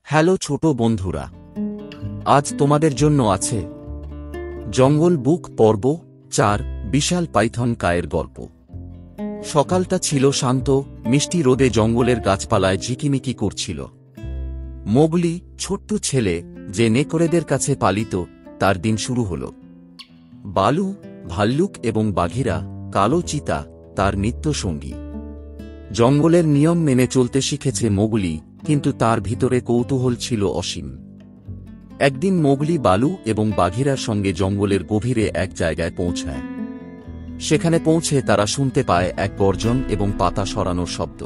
Hello ছোট বন্ধুরা, আজ তোমাদের জন্য আছে জঙ্গল বুক পর্ব ৪ বিশাল পাইথন কায়ের গল্প। সকালটা ছিল শান্ত, মিষ্টি রোদে জঙ্গলের গাছপালায় ঝিকিমিকি করছিল। মোগলি, ছোট্ট ছেলে যে নেকড়েদের কাছে পালিত, তার দিন শুরু হল। বালু, ভাল্লুক এবং বাঘিরা, কালো চিতা, তার নিত্যসঙ্গী। জঙ্গলের নিয়ম মেনে চলতে শিখেছে মোগলি, কিন্তু তার ভিতরে কৌতূহল ছিল অসীম। একদিন মোগলি বালু এবং বাঘিরার সঙ্গে জঙ্গলের গভীরে এক জায়গায় পৌঁছায়। সেখানে পৌঁছে তারা শুনতে পায় এক গর্জন এবং পাতা সরানোর শব্দ।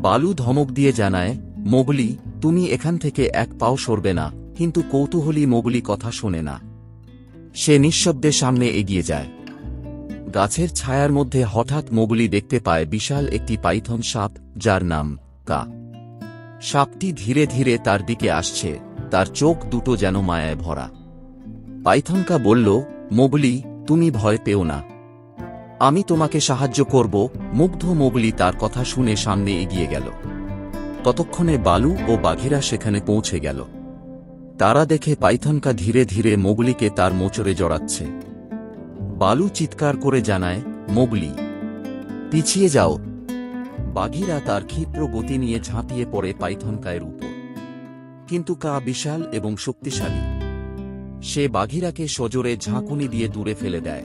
বালু ধমক দিয়ে জানায়, মোগলি, তুমি এখান থেকে এক পাও সরবে না। কিন্তু কৌতূহলী মোগলি কথা শোনে না। সে নিঃশব্দে সামনে এগিয়ে যায়। গাছের ছায়ার মধ্যে হঠাৎ মোগলি দেখতে পায় বিশাল একটি পাইথন সাপ, যার নাম কা। সাপটি ধীরে ধীরে তার দিকে আসছে, তার চোখ দুটো যেন মায়ায় ভরা। পাইথনকা বলল, মোগলি, তুমি ভয় পেও না, আমি তোমাকে সাহায্য করব। মুগ্ধ মোগলি তার কথা শুনে সামনে এগিয়ে গেল। ততক্ষণে বালু ও বাঘেরা সেখানে পৌঁছে গেল। তারা দেখে পাইথনকা ধীরে ধীরে মোগলিকে তার মোচড়ে জড়াচ্ছে। বালু চিৎকার করে জানায়, মোগলি, পিছিয়ে যাও। বাঘিরা তার ক্ষিপ্র গতি নিয়ে ঝাঁপিয়ে পড়ে পাইথনকায়ের উপর। কিন্তু কা বিশাল এবং শক্তিশালী। সে বাঘিরাকে সজোরে ঝাঁকুনি দিয়ে দূরে ফেলে দেয়।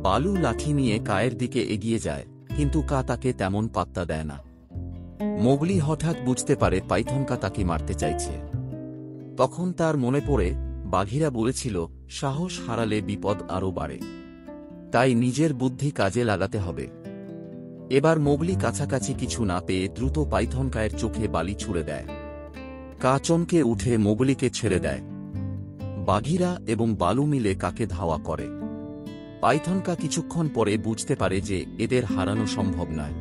বালু লাঠি নিয়ে কায়ের দিকে এগিয়ে যায়, কিন্তু কা তাকে তেমন পাত্তা দেয় না। মোগলি হঠাৎ বুঝতে পারে পাইথনকা তাকে মারতে চাইছে। তখন তার মনে পড়ে, বাঘিরা বলেছিল, সাহস হারালে বিপদ আরও বাড়ে। তাই নিজের বুদ্ধি কাজে লাগাতে হবে। এবার মোগলি কাছাকাছি কিছু না পেয়ে দ্রুত পাইথনকায়ের চোখে বালি ছুঁড়ে দেয়। কা চমকে উঠে মোগলিকে ছেড়ে দেয়। বাঘিরা এবং বালু মিলে কাকে ধাওয়া করে। পাইথনকা কিছুক্ষণ পরে বুঝতে পারে যে এদের হারানো সম্ভব নয়।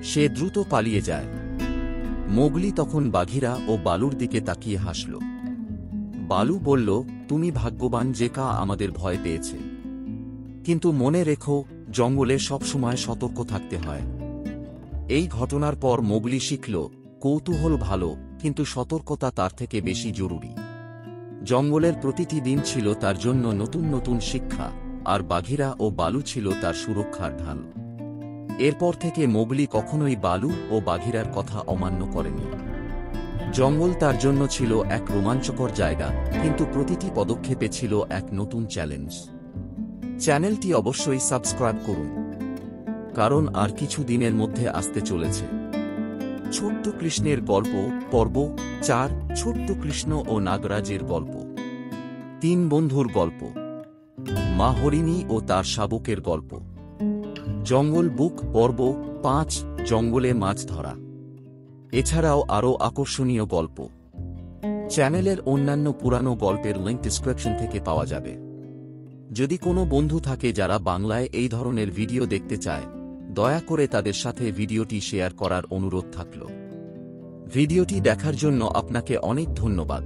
সে দ্রুত পালিয়ে যায়। মোগলি তখন বাঘিরা ও বালুর দিকে তাকিয়ে হাসল। বালু বলল, তুমি ভাগ্যবান যে কা আমাদের ভয় পেয়েছে। কিন্তু মনে রেখো, জঙ্গলে সবসময় সতর্ক থাকতে হয়। এই ঘটনার পর মোগলি শিখল, কৌতূহল ভালো, কিন্তু সতর্কতা তার থেকে বেশি জরুরি। জঙ্গলের প্রতিটি দিন ছিল তার জন্য নতুন নতুন শিক্ষা, আর বাঘিরা ও বালু ছিল তার সুরক্ষার ঢাল। এরপর থেকে মোগলি কখনোই বালু ও বাঘিরার কথা অমান্য করেনি। জঙ্গল তার জন্য ছিল এক রোমাঞ্চকর জায়গা, কিন্তু প্রতিটি পদক্ষেপে ছিল এক নতুন চ্যালেঞ্জ। চ্যানেলটি অবশ্যই সাবস্ক্রাইব করুন, কারণ আর কিছু দিনের মধ্যে আসতে চলেছে ছোট্ট কৃষ্ণের গল্প পর্ব ৪ ছোট্ট কৃষ্ণ ও নাগরাজের গল্প। ৩ বন্ধুর গল্প, মা হরিণী ও তার শাবকের গল্প। জঙ্গল বুক পর্ব ৫ জঙ্গলে মাছ ধরা। এছাড়াও আরও আকর্ষণীয় গল্প। চ্যানেলের অন্যান্য পুরানো গল্পের লিঙ্ক ডেসক্রিপশন থেকে পাওয়া যাবে। যদি কোনো বন্ধু থাকে যারা বাংলায় এই ধরনের ভিডিও দেখতে চায়, দয়া করে তাদের সাথে ভিডিওটি শেয়ার করার অনুরোধ থাকল। ভিডিওটি দেখার জন্য আপনাকে অনেক ধন্যবাদ।